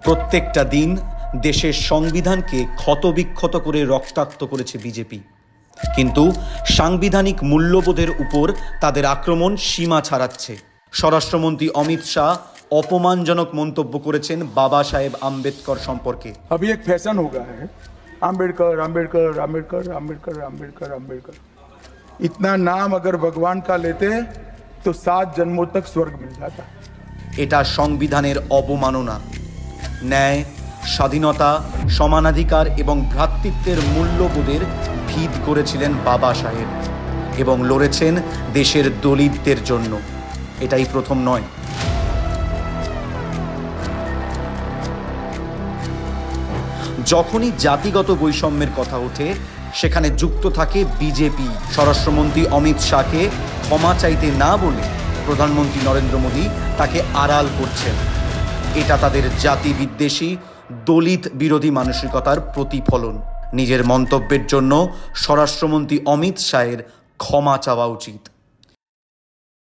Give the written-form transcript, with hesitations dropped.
প্রত্যেকটা দিন দেশের সংবিধানকে ক্ষতবিক্ষত করে রক্তাক্ত করেছে বিজেপি, কিন্তু সাংবিধানিক মূল্যবোধের উপর তাদের আক্রমণ সীমা ছাড়াচ্ছে। স্বরাষ্ট্রমন্ত্রী অমিত শাহ অপমানজনক মন্তব্য করেছেন বাবা সাহেব আম্বেদকর সম্পর্কে। अभी एक फैशन हो गया है, आम्बेडकर आम्बेडकर आम्बेडकर आम्बेडकर आम्बेडकर आम्बेडकर। इतना नाम अगर भगवान का लेते तो 7 जन्मों तक स्वर्ग मिल जाता। এটা সংবিধানের অবমাননা। ন্যায়, স্বাধীনতা, সমানাধিকার এবং ভ্রাতৃত্বের মূল্যবোধের ভিত করেছিলেন বাবা সাহেব এবং লড়েছেন দেশের দলিতদের জন্য। এটাই প্রথম নয়। যখনই জাতিগত বৈষম্যের কথা ওঠে সেখানে যুক্ত থাকে বিজেপি। স্বরাষ্ট্রমন্ত্রী অমিত শাহকে ক্ষমা চাইতে না বলে প্রধানমন্ত্রী নরেন্দ্র মোদী তাকে আড়াল করছেন। এটা তাদের জাতি বিদ্বেষী, দলিত বিরোধী মানসিকতার প্রতিফলন। নিজের মন্তব্যের জন্য স্বরাষ্ট্রমন্ত্রী অমিত শাহের ক্ষমা চাওয়া উচিত।